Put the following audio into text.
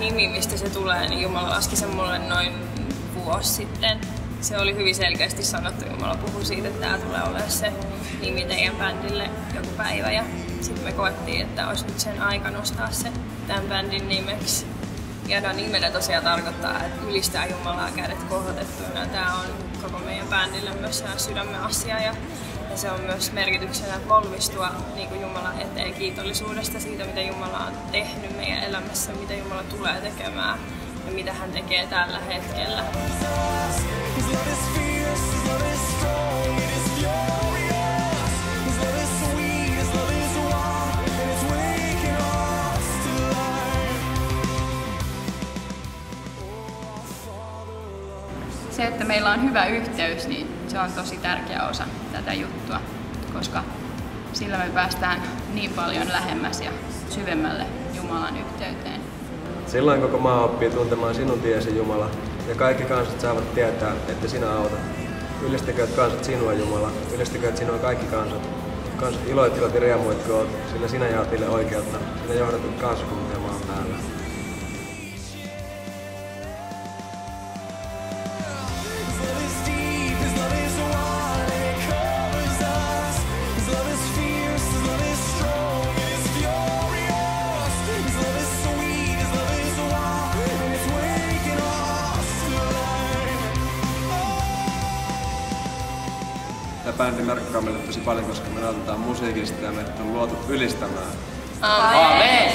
nimi, mistä se tulee, niin Jumala laski sen mulle noin vuosi sitten. Se oli hyvin selkeästi sanottu. Jumala puhui siitä, että tämä tulee olemaan se nimi teidän bändille joku päivä. Ja sitten me koettiin, että olisi nyt sen aika nostaa se tämän bändin nimeksi. Ja nimellä tosiaan tarkoittaa, että ylistää Jumalaa kädet kohotettuina. Tämä on koko meidän bändille myös sydämen asia. Ja se on myös merkityksenä volmistua niin kuin Jumalan eteen kiitollisuudesta siitä, mitä Jumala on tehnyt meidän elämässä, mitä Jumala tulee tekemään ja mitä hän tekee tällä hetkellä. Se, että meillä on hyvä yhteys, niin se on tosi tärkeä osa tätä juttua, koska sillä me päästään niin paljon lähemmäs ja syvemmälle Jumalan yhteyteen. Silloin koko maa oppii tuntemaan sinun tiesi, Jumala, ja kaikki kansat saavat tietää, että sinä autat. Ylistäkööt kansat sinua, Jumala, ylistäkööt sinua kaikki kansat. Kansat iloittivat ja riemuitkoot, sillä sinä jaat niille oikeutta, sinä johdatut kansakuntia maan päällä. Tämä bändi merkkaa meille tosi paljon, koska me nautitaan musiikista ja meidät on luotu ylistämään. Amen!